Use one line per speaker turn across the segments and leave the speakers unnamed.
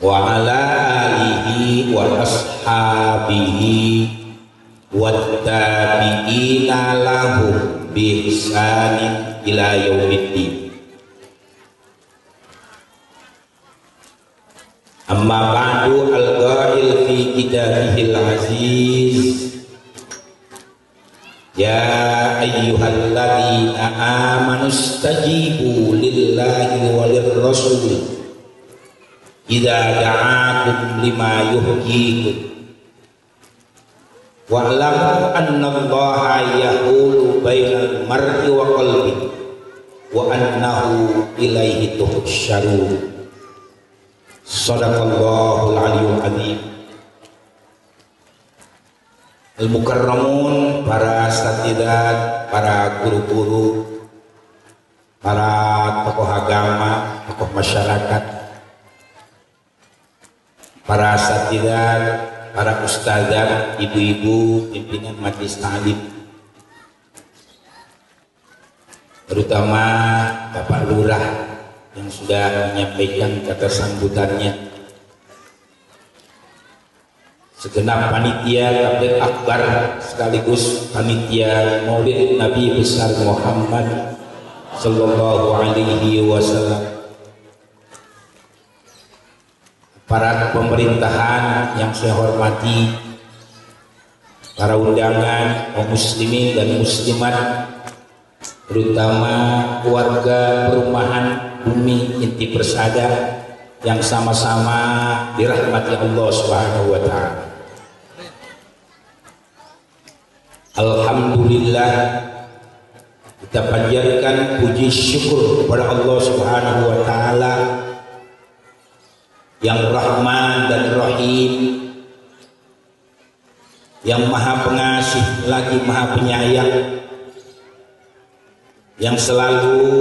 wa ala alihi wa ashabihi wattabi'ina lahum bi ihsanin ila yaumiddin. Amma ba'du, al-ghail fi kitabihil aziz, ya ayyuhalladzina amanu istajibu lillahi walir rasul idza da'akum lima yuhyikum wa'lamu annallaha yahulu bainal mar'i wa qalbi wa annahu ilaihi tuhsyarun. Shadaqallahul aliyyul azim. Al-mukarramun, para asatidzat, para guru-guru, para tokoh agama, tokoh masyarakat, para asatidzat, para ustadzah, ibu-ibu, pimpinan majelis ta'lim, terutama Bapak Lurah yang sudah menyampaikan kata sambutannya, segenap panitia tabligh akbar sekaligus panitia Maulid Nabi besar Muhammad sallallahu alaihi wasallam, para pemerintahan yang saya hormati, para undangan kaum muslimin dan muslimat, terutama keluarga perumahan Bumi Inti Persada yang sama-sama dirahmati Allah Subhanahu wa taala. Alhamdulillah, kita panjatkan puji syukur kepada Allah Subhanahu wa taala yang Rahman dan Rahim, yang Maha Pengasih lagi Maha Penyayang, yang selalu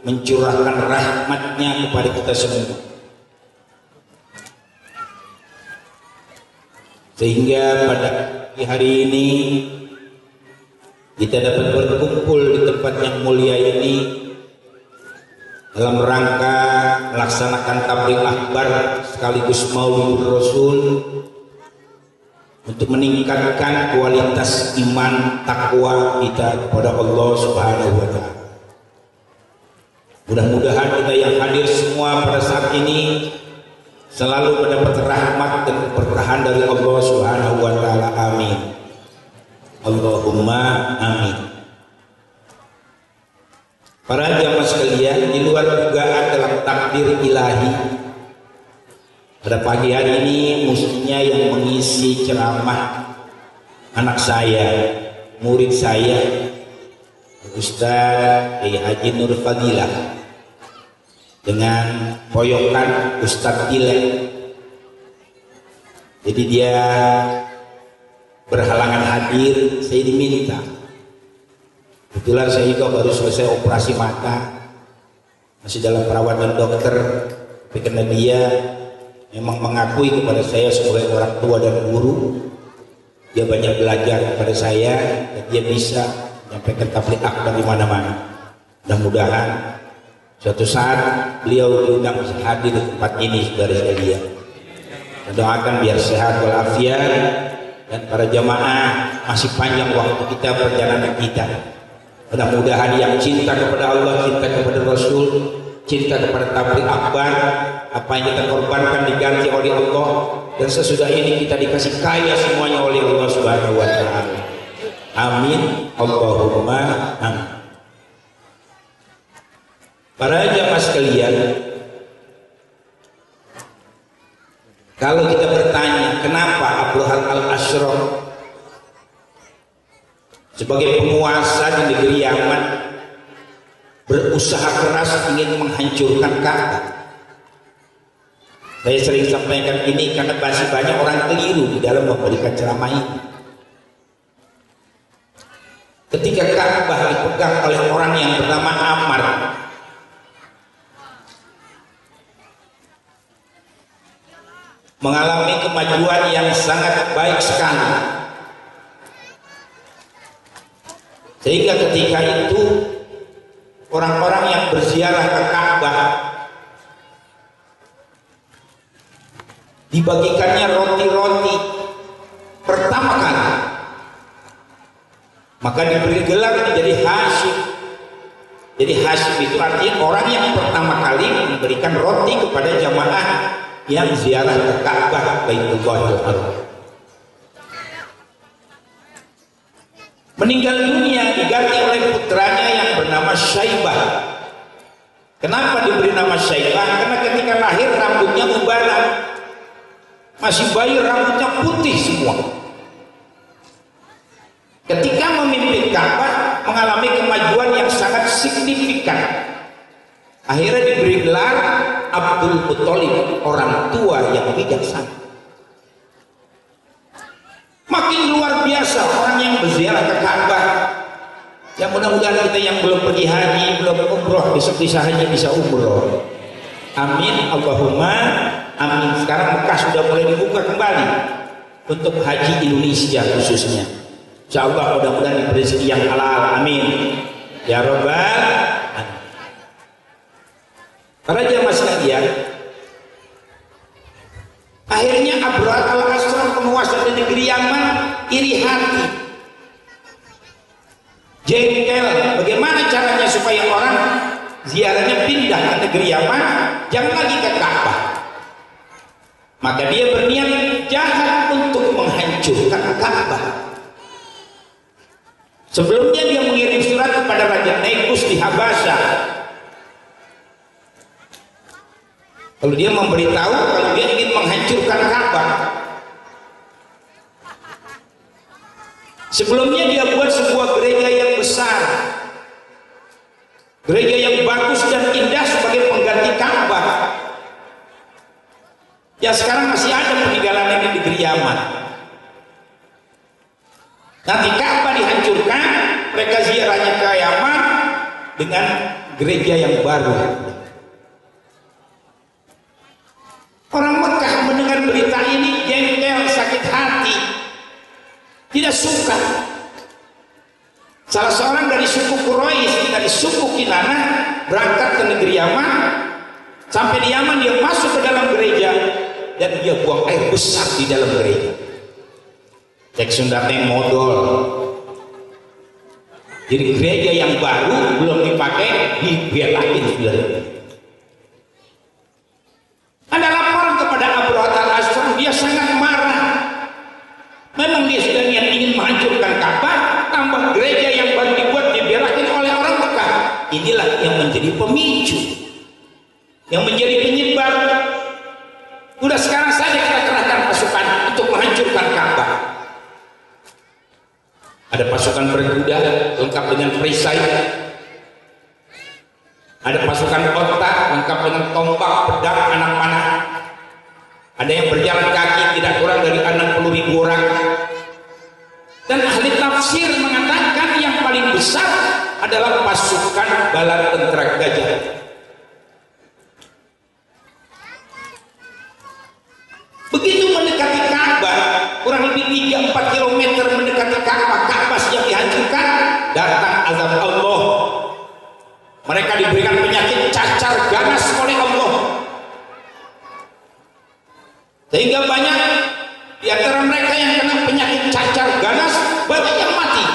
mencurahkan rahmatnya kepada kita semua, sehingga pada hari ini kita dapat berkumpul di tempat yang mulia ini dalam rangka melaksanakan tabligh akbar sekaligus Maulid Rasul untuk meningkatkan kualitas iman takwa kita kepada Allah Subhanahu wa taala. Mudah-mudahan kita yang hadir semua pada saat ini selalu mendapat rahmat dan keberkahan dari Allah Subhanahu wa taala. Amin. Allahumma amin. Para jamaah sekalian, di luar dugaan dalam takdir ilahi, pada pagi hari ini mestinya yang mengisi ceramah anak saya, murid saya, Ustaz Haji Nur Fadilah, dengan poyokan Ustaz Tilek. Jadi dia berhalangan hadir, saya diminta. Kebetulan saya juga baru selesai operasi mata, masih dalam perawatan dokter, tapi karena dia memang mengakui kepada saya sebagai orang tua dan guru, dia banyak belajar kepada saya dan dia bisa menyampaikan tabligh akbar di mana-mana. Mudah-mudahan suatu saat beliau diundang bisa hadir di tempat ini, saudara sekalian. Kita doakan biar sehat walafiat dan para jamaah masih panjang waktu kita, perjalanan kita. Mudah-mudahan yang cinta kepada Allah, cinta kepada Rasul, cinta kepada tabligh akbar, apa yang kita korbankan diganti oleh Allah, dan sesudah ini kita dikasih kaya semuanya oleh Allah Subhanahu wa taala. Amin. Allahumma amin. Para jamaah sekalian, kalau kita bertanya kenapa Abu Hal al-Asyraf sebagai penguasa di negeri Yaman berusaha keras ingin menghancurkan Ka'bah, saya sering sampaikan ini karena masih banyak orang keliru di dalam memberikan ceramah ini. Ketika Ka'bah dipegang oleh orang yang bernama Ammar, mengalami kemajuan yang sangat baik sekali, sehingga ketika itu orang-orang yang berziarah ke Ka'bah dibagikannya roti-roti pertama kali, maka diberi gelar menjadi Hasyim. Jadi Hasyim itu artinya orang yang pertama kali memberikan roti kepada jamaah yang ziarah ke Ka'bah Baitullahil Haram. Meninggal dunia diganti oleh putranya yang bernama Syaibah. Kenapa diberi nama Syaibah? Karena ketika lahir rambutnya ubanan, masih bayi rambutnya putih semua. Ketika memimpin Ka'bah mengalami kemajuan yang sangat signifikan. Akhirnya diberi gelar Abdul Muthalib, orang tua yang bijaksana. Makin luar biasa orang yang berziarah ke Ka'bah. Ya mudah-mudahan kita yang belum pergi haji, belum umroh, besok bisa haji, bisa umroh. Amin, Allahumma amin. Sekarang Mekah sudah mulai dibuka kembali untuk haji Indonesia khususnya. Insya Allah mudah-mudahan diberi rezeki yang halal. Amin ya Rabbal alamin. Para jamaah sekalian, akhirnya Abrahat al-Asram, penguasa di negeri Yaman, iri hati, jengkel. Bagaimana caranya supaya orang ziarahnya pindah ke negeri Yaman, jangan lagi ke Ka'bah. Maka dia berniat jahat untuk menghancurkan Ka'bah. Sebelumnya dia mengirim surat kepada Raja Negus di Habasha. Kalau dia memberitahu kalau dia ingin menghancurkan Ka'bah. Sebelumnya dia buat sebuah gereja yang besar, gereja yang bagus dan indah sebagai pengganti Ka'bah. Ya sekarang masih ada peninggalannya di negeri Yaman. Nanti Ka'bah dihancurkan, mereka ziarahnya ke Yaman dengan gereja yang baru. Orang Mekah mendengar berita ini jengkel, sakit hati, tidak suka. Salah seorang dari suku Quraisy, dari suku Kinanah, berangkat ke negeri Yaman. Sampai di Yaman dia masuk ke dalam gereja dan dia buang air besar di dalam gereja. Cek Sundate modal. Jadi gereja yang baru belum dipakai dibelain sudah. Ada laporan kepada Abrahat al-Asram, dia sangat marah. Memang dia sudah niat ingin menghancurkan Ka'bah, tambah gereja yang baru dibuat dibelain oleh orang Mekah. Inilah yang menjadi pemicu, yang menjadi penyebab. Udah sekarang saja kita kerahkan pasukan untuk menghancurkan Ka'bah. Ada pasukan berkuda lengkap dengan perisai, ada pasukan otak lengkap dengan tombak, pedang, anak panah. Ada yang berjalan kaki tidak kurang dari 60.000 orang. Dan ahli tafsir mengatakan yang paling besar adalah pasukan bala tentara gajah. Begitu mendekati Ka'bah, kurang lebih 3-4 km mendekati Ka'bah, Ka'bah siap dihancurkan, datang azab Allah. Mereka diberikan penyakit cacar ganas oleh Allah, sehingga banyak di antara mereka yang kena penyakit cacar ganas, banyak yang mati,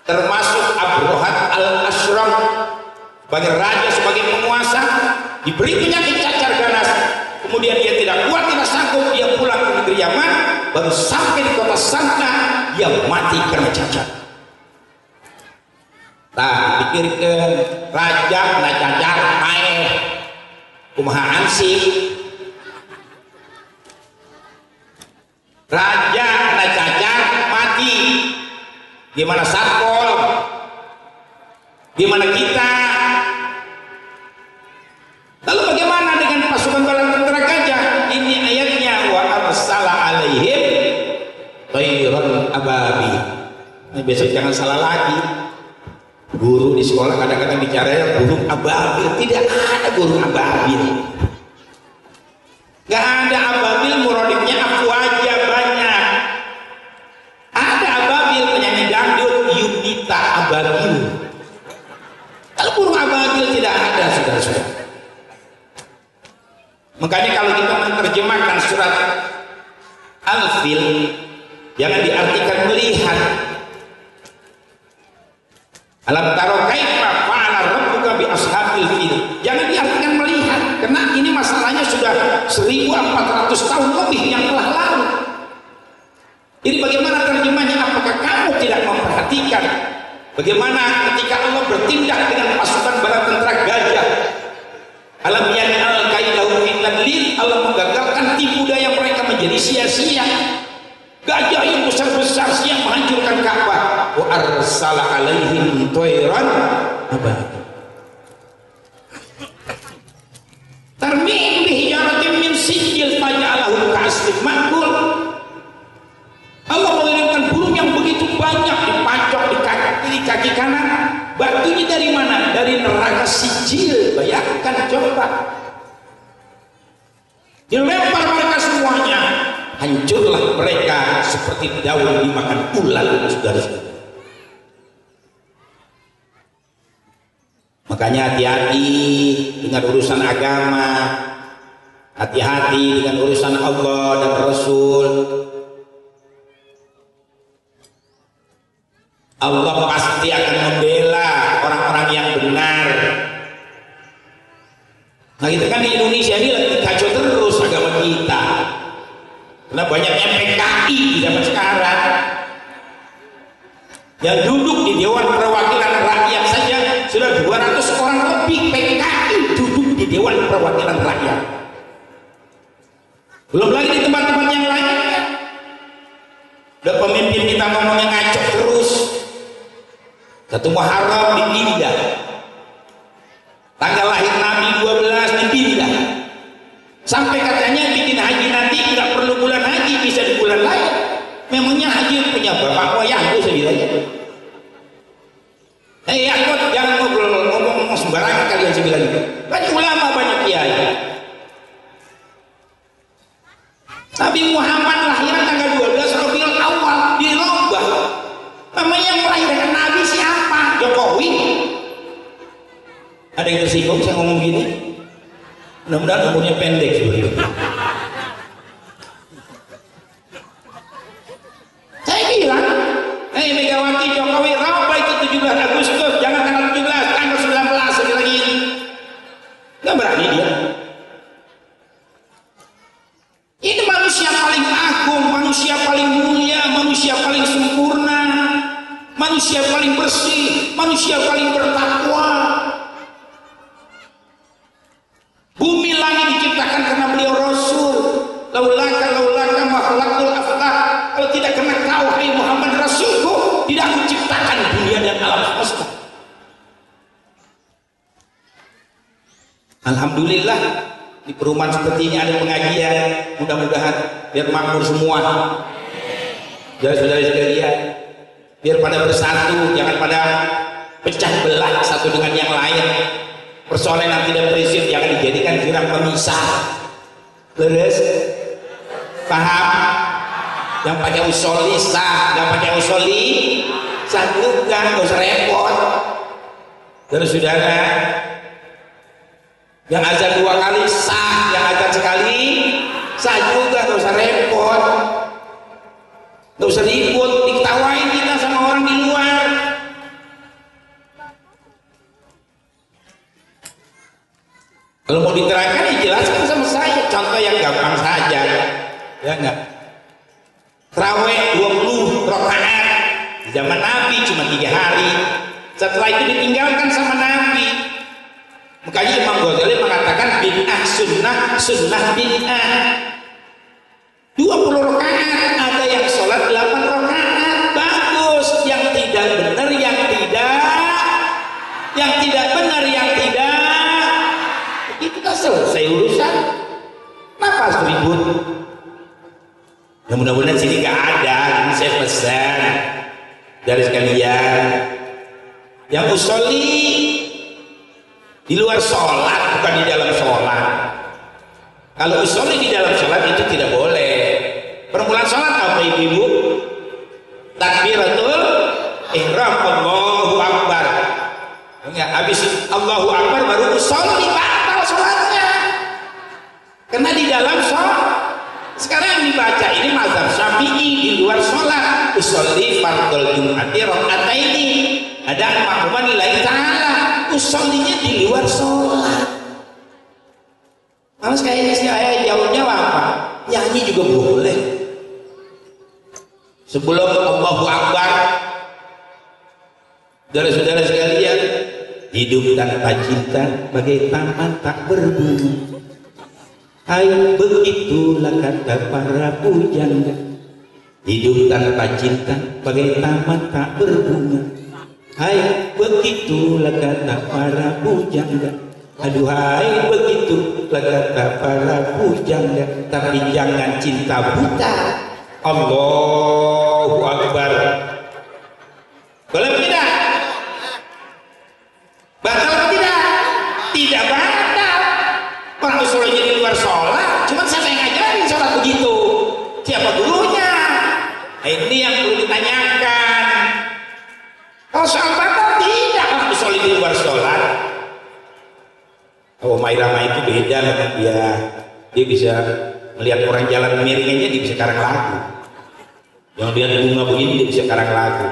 termasuk Abrahat al-Asram sebagai raja, sebagai penguasa, diberi penyakit cacar ganas. Kemudian dia tidak kuat, tidak sanggup, dia pulang ke negeri Yaman. Baru sampai di kota Sanca, dia mati karena cacar. Nah, dipikirkan raja kena cacar, air kumaha ansih. Raja kena cacar, mati. Gimana Sarpol? Gimana kita? Lalu bagaimana dengan pasukan bala tentara gajah? Ini ayatnya, wa arsala alaihim tayran ababi. Ini besok jangan salah lagi. Guru di sekolah kadang-kadang bicaranya burung ababil. Tidak ada burung ababil. Gak ada ababil, muradifnya aku aja banyak. Ada ababil penyanyi dangdut, Yunita ababil. Kalau burung ababil tidak ada, saudara-saudara. Makanya kalau kita menerjemahkan surat Al-Fil, jangan diartikan melihat. Alam taro kaifa fa'ala rabbuka bi ashabil fil. Jangan diartikan melihat, karena ini masalahnya sudah 1400 tahun lebih yang telah lalu. Jadi bagaimana terjemahnya? Apakah kamu tidak memperhatikan bagaimana ketika Allah bertindak dengan pasukan bala tentara gajah? Alam yan'al kaidahum fi tadlil, Allah menggagalkan tipu daya mereka menjadi sia-sia. Gajah yang besar-besar siap menghancurkan Ka'bah. Wa arsala alaihim tayran ababil. Tarmihim bihijaratin min sijil faja'alahum ka'asfin ma'kul. Allah mengirimkan burung yang begitu banyak dipacok di kaki kiri, kaki kanan. Batunya dari mana? Dari neraka sijil. Bayangkan coba. Dilempar mereka semuanya. Hancurlah mereka seperti daun dimakan ulat, saudara-saudara. Makanya hati-hati dengan urusan agama, hati-hati dengan urusan Allah dan Rasul. Allah pasti akan membela orang-orang yang benar. Nah kita kan di Indonesia ini lagi kacau terus agama kita. Karena banyaknya PKI di zaman sekarang yang duduk di Dewan Perwakilan Rakyat saja sudah 200 orang lebih PKI duduk di Dewan Perwakilan Rakyat. Belum lagi di tempat-tempat yang lainnya. Udah pemimpin kita ngomongnya ngaco terus. Satu Muharram dipindah, tanggal lahir Nabi 12 dipindah, sampai katanya bikin haji nanti nggak perlu bulan haji, bisa di bulan lain. Memangnya haji punya bapak moyang itu sebilanya. Aku jangan ngomong sembarangan kalian sebilang itu. Banyak ulama, banyak kiai. Nabi Muhammad lahir tanggal 12 Rabiul Awal dirubah. Namanya yang melahirkan Nabi siapa? Jokowi. Ada yang tersinggung saya ngomong gini? Mudah-mudahan umurnya pendek sebenarnya. Saya bilang, Megawati Jokowi apa itu 17 Agustus, jangan tanggal 17, tanggal 19 sekali lagi. Nggak berani dia. Ini manusia paling agung, manusia paling mulia, manusia paling sempurna, manusia paling bersih, manusia paling bertakwa. Bumi langit diciptakan karena beliau Rasul. Laulaka makhlukul aflah. Kalau tidak karena kau hai Muhammad Rasulku, tidak aku ciptakan dunia dan alam semesta. Alhamdulillah di perumahan seperti ini ada pengajian, mudah-mudahan biar makmur semua. Saudara-saudara sekalian, biar pada bersatu, jangan pada pecah belah satu dengan yang lain. Persoalan yang tidak prinsip jangan dijadikan jurang pemisah. Leres? Paham? Yang pakai usoli sah, yang pakai usoli sah juga, nggak usah repot. Saudara-saudara, yang azan 2 kali sah, yang azan sekali sah juga, nggak usah repot, nggak usah ribut, diketawain kita sama orang di luar. Kalau mau diterangkan ya jelaskan sama saya, contoh yang gampang saja, ya enggak? Tarawih 20 rakaat di zaman Nabi cuma 3 hari, setelah itu ditinggalkan sama Nabi. Makanya Imam Ghazali mengatakan bid'ah sunnah bid'ah. 20 rakaat, ada yang sholat 8 rakaat, bagus. Yang tidak benar, yang tidak benar, yang tidak. Itu kan selesai urusan. Kenapa harus ribut? Ya mudah-mudahan sini gak ada. Ini saya pesan dari sekalian yang usolli di luar sholat, bukan di dalam sholat. Kalau usolli di dalam sholat itu tidak boleh. Permulaan sholat apa ibu-ibu? Takbiratul ihram, Allahu Akbar. Enggak, habis Allahu Akbar baru usolli, batal sholatnya. Karena di dalam sholat sekarang yang dibaca ini mazhab Syafi'i di luar sholat, usolli fardhul jum'ati rakaataini, ada makmuman lillahi ta'ala, usollinya di luar sholat. Mas kayaknya saya jauhnya apa? Nyanyi juga boleh. Sebelum Allahu Akbar, saudara-saudara sekalian, hidup tanpa cinta bagai taman tak berbunga. Hai, begitulah kata para pujangga. Hidup tanpa cinta bagai taman tak berbunga. Hai, begitulah kata para pujangga. Aduhai, begitulah kata para pujangga. Tapi jangan cinta buta. Allahu Akbar. Boleh tidak? Batal atau tidak? Tidak batal. Orang usulnya di luar sholat, cuman siapa yang ngajarin sholat begitu? Siapa gurunya? Nah, ini yang perlu ditanyakan. Kalau soal batal tidak, orang usulnya di luar sholat. Oh, Mairama itu beda, dia bisa melihat orang jalan miring aja, dia bisa karang lagu. Yang lihat bunga begini dia bisa karang lagu.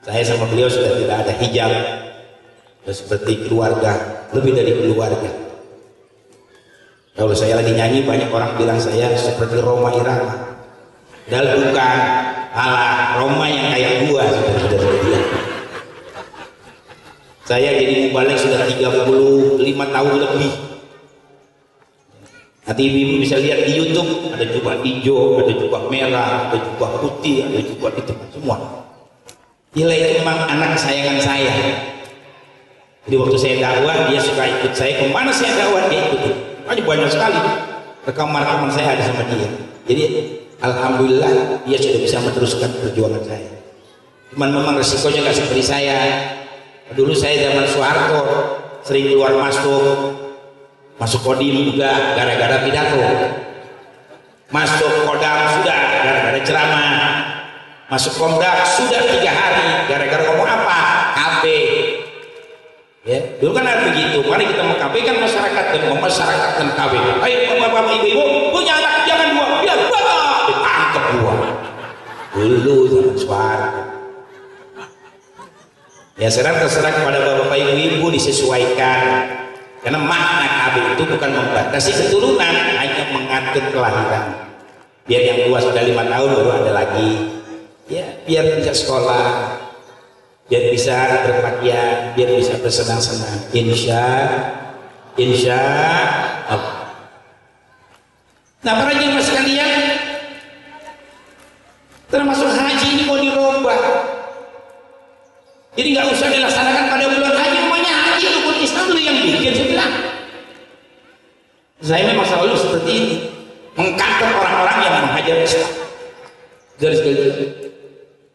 Saya sama beliau sudah tidak ada hijab, seperti keluarga, lebih dari keluarga. Kalau saya lagi nyanyi banyak orang bilang saya seperti Roma Irama. Padahal bukan, ala Roma yang kayak gua sudah dia. Saya jadi mubalik sudah 35 tahun lebih. Nanti ibu bisa lihat di YouTube, ada jubah hijau, ada jubah merah, ada jubah putih, ada jubah hitam, semua. Nilai itu memang anak kesayangan saya. Jadi waktu saya dakwah dia suka ikut saya, kemana saya dakwah dia ikutin. Banyak sekali rekaman saya ada sama dia. Jadi alhamdulillah dia sudah bisa meneruskan perjuangan saya. Cuman memang resikonya nggak seperti saya. Dulu saya zaman Soeharto sering keluar masuk Kodim juga gara-gara pidato, masuk Kodam sudah gara-gara ceramah, masuk Komdak sudah 3 hari gara-gara ngomong apa? KB. Ya, dulu kan ada begitu. Mari kita mengkabkan masyarakat dan memasyarakatkan KB. Ayo bapak-bapak ibu-ibu punya anak jangan buang, biar bapak ditangkap buang. Dulu zaman Soeharto. Ya sekarang terserah kepada bapak-bapak ibu-ibu disesuaikan. Karena makna KB itu bukan membatasi keturunan, hanya mengatur kelahiran. Biar yang tua sudah 5 tahun baru ada lagi. Ya, biar bisa sekolah, biar bisa berpakaian, biar bisa bersenang-senang. Insya Allah. Nah para jemaah sekalian, termasuk haji ini mau dirubah. Jadi nggak usah dilaksanakan pada bulan haji, namanya haji rukun Islam dulu yang bikin. Saya bilang, saya memang selalu seperti ini, mengkantor orang-orang yang menghajar Islam. Dari segala.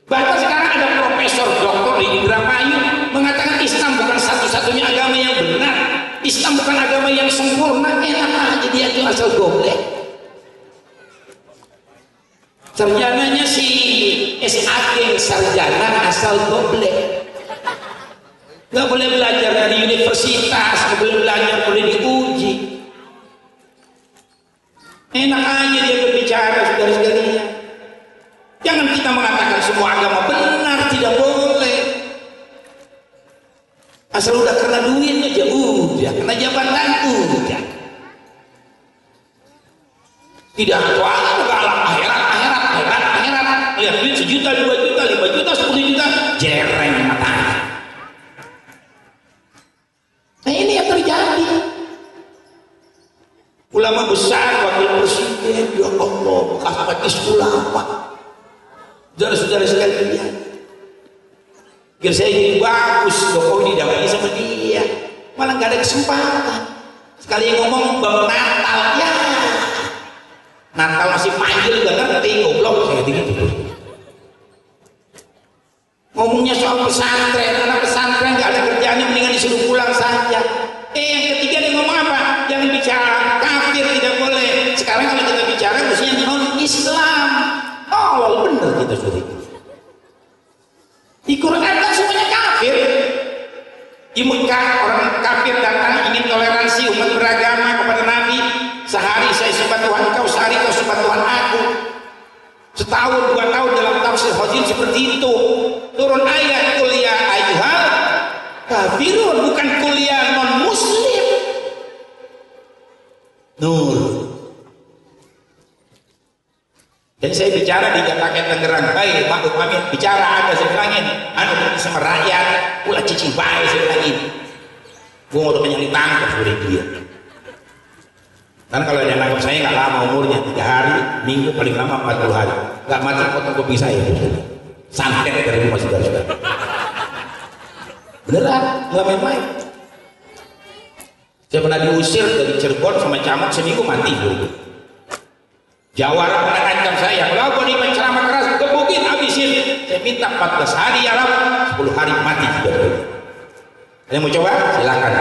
Bahkan sekarang ada profesor doktor di Indramayu mengatakan Islam bukan satu-satunya agama yang benar, Islam bukan agama yang sempurna. Enak aja dia itu asal goblek. Sarjananya si SAG, sarjana asal goblek. Nggak boleh belajar dari universitas, nggak boleh belajar, boleh diuji. Enak aja dia berbicara, saudara-saudarinya. Jangan kita mengatakan semua agama benar, tidak boleh. Asal udah kena duit aja udah, kena jabatan udah. Tidak ada ke alam akhirat. Lihat duit 1 juta, 2 juta, 5 juta, 10 juta, jereng matanya. Nah ini yang terjadi. Ulama besar, wakil presiden, ya Allah, bekas majelis ulama. Saudara-saudara sekalian, biar saya jadi bagus, Jokowi didampingi sama dia, malah nggak ada kesempatan. Sekali yang ngomong bang Natal, ya Natal masih panggil gak ngerti, goblok saya gitu. Ngomongnya soal pesantren, anak pesantren nggak ada kerjaannya, mendingan disuruh pulang saja. Yang ketiga dia ngomong apa? Jangan bicara kafir, tidak boleh. Sekarang kalau kita bicara mestinya non Islam. Oh bener kita sudah itu. Di Quran kan semuanya kafir. Di Mekah orang kafir datang ingin toleransi umat beragama kepada Nabi. Sehari saya setahun 2 tahun dalam tafsir Khazin seperti itu. Turun ayat kuliah ayyuhal kafirun, bukan kuliah non muslim. Nur. Dan saya bicara di Jataken Tangerang, baik Pak Amin bicara ada sebelangin, anu sama rakyat, pula cicing baik sebelangin. Gue mau penyanyi tangkap seperti dia. Kan kalau ada nangkap saya nggak lama umurnya, 3 hari, minggu paling lama 40 hari. Nggak mati potong kopi saya. Santet dari rumah saudara-saudara. Beneran, nggak main-main. Saya pernah diusir dari Cirebon sama Camuk seminggu mati. Jawara pernah ancam saya, kalau gue nih ceramah keras, gebukin, habisin. Saya minta 14 hari ya, 10 hari mati. Ada yang mau coba? Silakan.